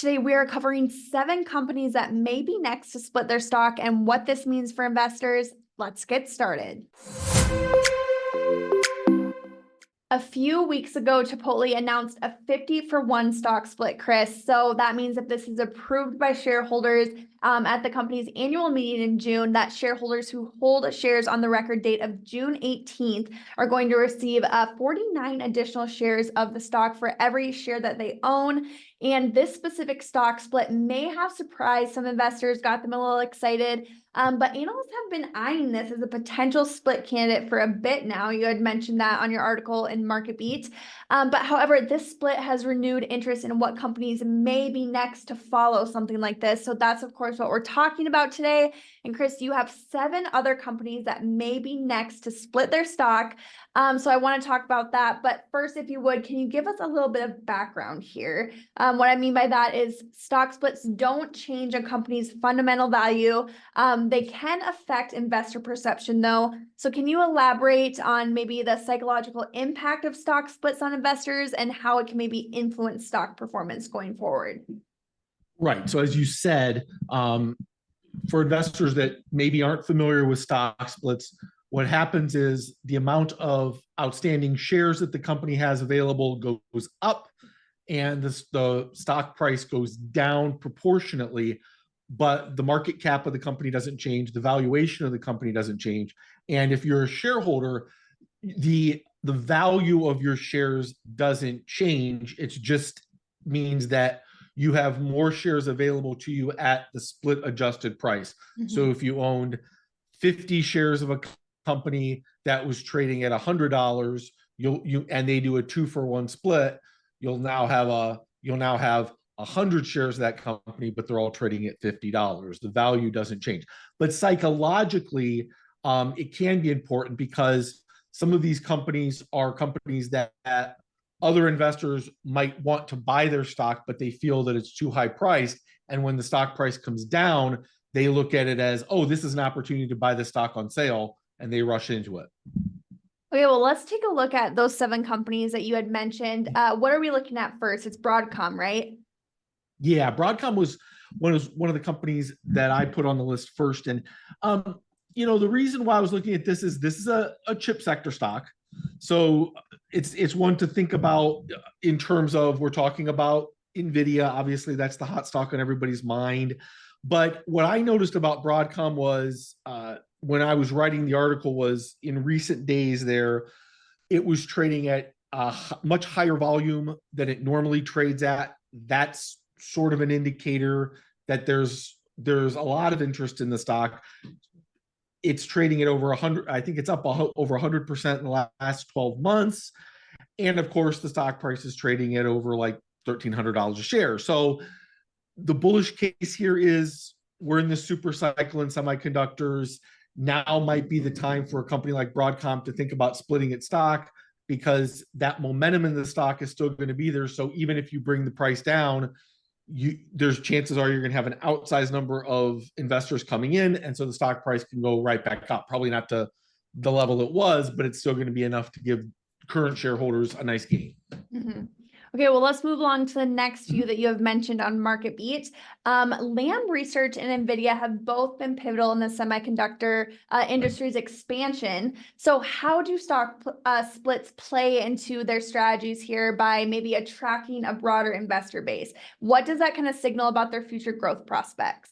Today, we are covering 7 companies that may be next to split their stock and what this means for investors. Let's get started. A few weeks ago, Chipotle announced a 50-for-1 stock split, Chris. So that means if this is approved by shareholders at the company's annual meeting in June, that shareholders who hold shares on the record date of June 18th are going to receive 49 additional shares of the stock for every share that they own. And this specific stock split may have surprised some investors, got them a little excited. But analysts have been eyeing this as a potential split candidate for a bit now. You had mentioned that on your article in MarketBeat. But however, this split has renewed interest in what companies may be next to follow something like this. So that's, of course, what we're talking about today. And Chris, you have 7 other companies that may be next to split their stock. So I want to talk about that. But first, if you would, can you give us a little bit of background here? What I mean by that is stock splits don't change a company's fundamental value. They can affect investor perception, though. So can you elaborate on maybe the psychological impact of stock splits on investors and how it can maybe influence stock performance going forward? Right. So as you said, for investors that maybe aren't familiar with stock splits, what happens is the amount of outstanding shares that the company has available goes up, and the stock price goes down proportionately, but the market cap of the company doesn't change, the valuation of the company doesn't change. And if you're a shareholder, the value of your shares doesn't change. It just means that you have more shares available to you at the split adjusted price. Mm-hmm. So if you owned 50 shares of a company that was trading at $100, and they do a 2-for-1 split, you'll now have 100 shares of that company, but they're all trading at $50. The value doesn't change. But psychologically, it can be important because some of these companies are companies that other investors might want to buy their stock, but they feel that it's too high priced. And when the stock price comes down, they look at it as, oh, this is an opportunity to buy the stock on sale, and they rush into it. Okay, well, let's take a look at those 7 companies that you had mentioned. What are we looking at first? It's Broadcom, right? Yeah, Broadcom was one of the companies that I put on the list first. And, the reason why I was looking at this is a chip sector stock. So it's one to think about in terms of, we're talking about NVIDIA. Obviously, that's the hot stock on everybody's mind. But what I noticed about Broadcom was, when I was writing the article, was in recent days there, it was trading at a much higher volume than it normally trades at. That's sort of an indicator that there's a lot of interest in the stock. It's trading at over 100. I think it's up over 100% in the last 12 months. And of course, the stock price is trading at over like $1,300 a share. So the bullish case here is we're in the super cycle in semiconductors. Now might be the time for a company like Broadcom to think about splitting its stock, because that momentum in the stock is still going to be there. So even if you bring the price down, there's chances are you're going to have an outsized number of investors coming in, and so the stock price can go right back up. Probably not to the level it was, but it's still going to be enough to give current shareholders a nice gain. Mm-hmm. Okay, well, let's move along to the next few that you have mentioned on MarketBeat. Lam Research and NVIDIA have both been pivotal in the semiconductor industry's expansion. So how do stock splits play into their strategies here by maybe attracting a broader investor base? What does that kind of signal about their future growth prospects?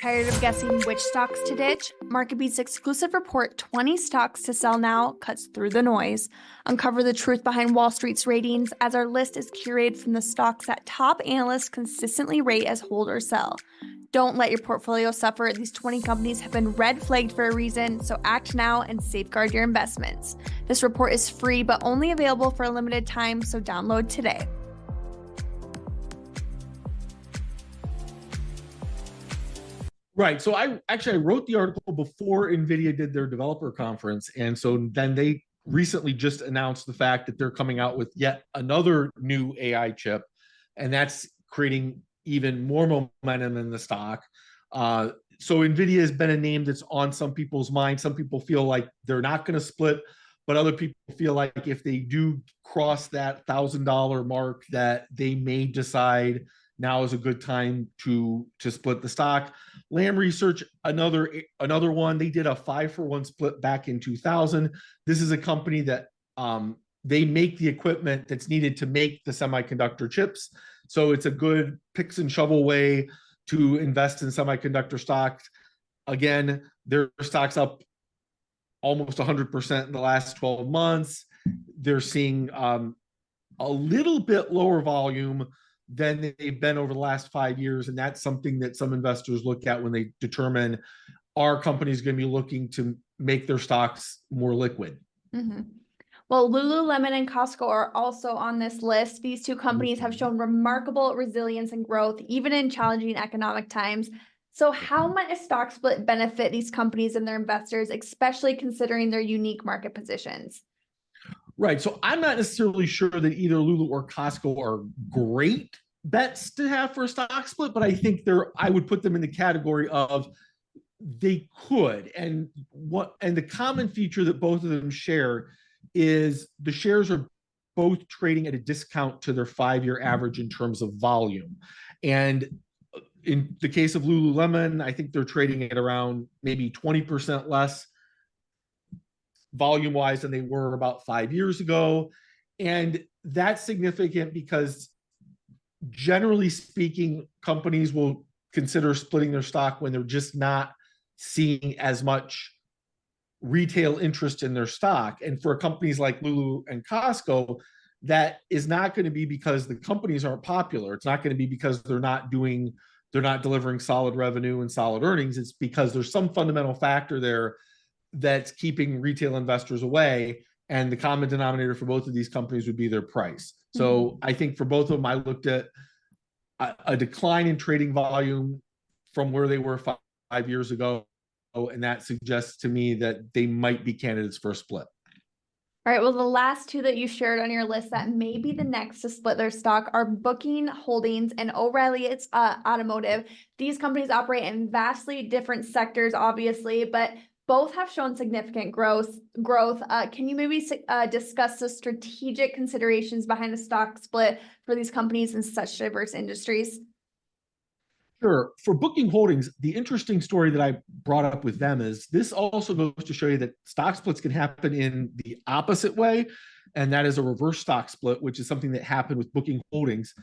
Tired of guessing which stocks to ditch? MarketBeat's exclusive report, 20 Stocks to Sell Now, cuts through the noise. Uncover the truth behind Wall Street's ratings, as our list is curated from the stocks that top analysts consistently rate as hold or sell. Don't let your portfolio suffer. These 20 companies have been red flagged for a reason, so act now and safeguard your investments. This report is free, but only available for a limited time, so download today. Right. So I wrote the article before NVIDIA did their developer conference. And so then they recently just announced the fact that they're coming out with yet another new AI chip. And that's creating even more momentum in the stock. So NVIDIA has been a name that's on some people's minds. Some people feel like they're not going to split, but other people feel like if they do cross that $1,000 mark, that they may decide now is a good time to split the stock. Lamb Research, another one, they did a 5-for-1 split back in 2000. This is a company that they make the equipment that's needed to make the semiconductor chips. So it's a good picks and shovel way to invest in semiconductor stocks. Again, their stock's up almost 100% in the last 12 months. They're seeing a little bit lower volume than they've been over the last 5 years. And that's something that some investors look at when they determine, are companies going to be looking to make their stocks more liquid? Mm-hmm. Well, Lululemon and Costco are also on this list. These two companies have shown remarkable resilience and growth, even in challenging economic times. So how might a stock split benefit these companies and their investors, especially considering their unique market positions? Right. So I'm not necessarily sure that either Lulu or Costco are great bets to have for a stock split, but I think I would put them in the category of they could. And the common feature that both of them share is the shares are both trading at a discount to their 5-year average in terms of volume. And in the case of Lululemon, I think they're trading at around maybe 20% less volume wise than they were about 5 years ago. And that's significant because generally speaking, companies will consider splitting their stock when they're just not seeing as much retail interest in their stock. And for companies like Lulu and Costco, that is not going to be because the companies aren't popular. It's not going to be because they're not delivering solid revenue and solid earnings. It's because there's some fundamental factor there that's keeping retail investors away. And the common denominator for both of these companies would be their price. So I think for both of them, I looked at a decline in trading volume from where they were 5 years ago. And that suggests to me that they might be candidates for a split. All right. Well, the last two that you shared on your list that may be the next to split their stock are Booking Holdings and O'Reilly Automotive. These companies operate in vastly different sectors, obviously, but both have shown significant growth. Can you maybe discuss the strategic considerations behind a stock split for these companies in such diverse industries? Sure. For Booking Holdings, the interesting story that I brought up with them is this also goes to show you that stock splits can happen in the opposite way, and that is a reverse stock split, which is something that happened with Booking Holdings.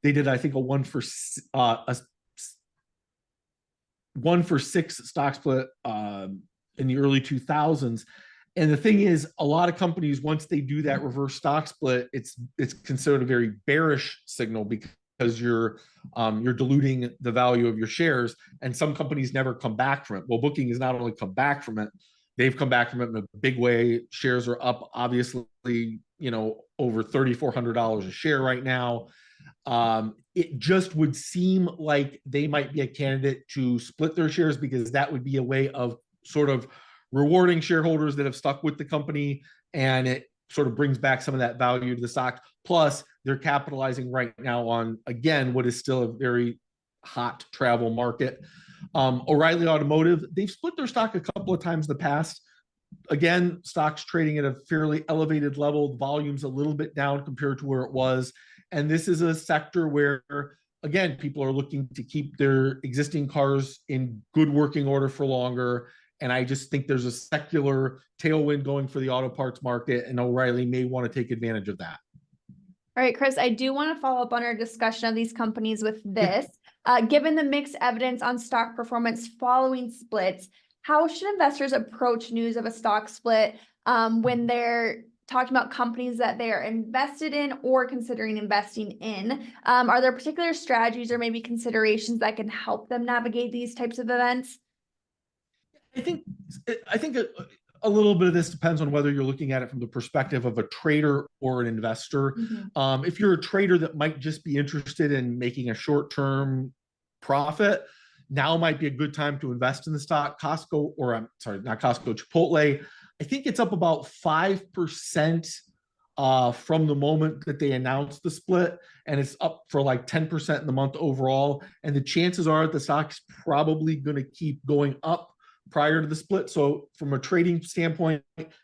They did, I think, a 1-for-6 stock split in the early 2000s. And the thing is, a lot of companies, once they do that reverse stock split, it's considered a very bearish signal because you're diluting the value of your shares, and some companies never come back from it. Well, Booking has not only come back from it, they've come back from it in a big way. Shares are up, obviously, over $3,400 a share right now. It just would seem like they might be a candidate to split their shares because that would be a way of sort of rewarding shareholders that have stuck with the company, and it sort of brings back some of that value to the stock. Plus, they're capitalizing right now on, again, what is still a very hot travel market. O'Reilly Automotive, they've split their stock a couple of times in the past. Again, stock's trading at a fairly elevated level. Volume's a little bit down compared to where it was. And this is a sector where, again, people are looking to keep their existing cars in good working order for longer. And I just think there's a secular tailwind going for the auto parts market, and O'Reilly may want to take advantage of that. All right, Chris, I do want to follow up on our discussion of these companies with this. Given the mixed evidence on stock performance following splits, how should investors approach news of a stock split when they're talking about companies that they are invested in or considering investing in? Are there particular strategies or maybe considerations that can help them navigate these types of events? I think a little bit of this depends on whether you're looking at it from the perspective of a trader or an investor. If you're a trader that might just be interested in making a short-term profit, now might be a good time to invest in the stock. Chipotle, I think it's up about 5% from the moment that they announced the split, and it's up for like 10% in the month overall. And the chances are the stock's probably going to keep going up prior to the split. So from a trading standpoint,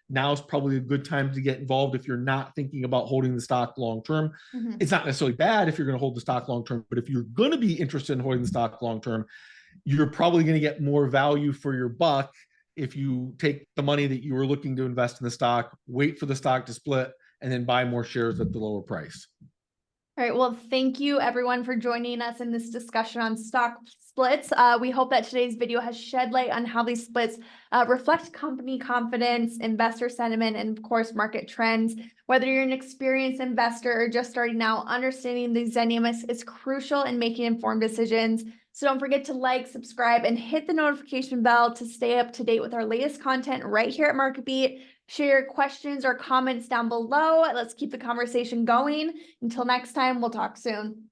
now is probably a good time to get involved if you're not thinking about holding the stock long term. Mhm. It's not necessarily bad if you're going to hold the stock long term, but if you're going to be interested in holding the stock long term, you're probably going to get more value for your buck if you take the money that you were looking to invest in the stock, wait for the stock to split, and then buy more shares at the lower price. All right. Well, thank you everyone for joining us in this discussion on stock splits. We hope that today's video has shed light on how these splits reflect company confidence, investor sentiment, and of course, market trends. Whether you're an experienced investor or just starting out, understanding these dynamics is crucial in making informed decisions. So don't forget to like, subscribe, and hit the notification bell to stay up to date with our latest content right here at MarketBeat. Share your questions or comments down below. Let's keep the conversation going. Until next time, we'll talk soon.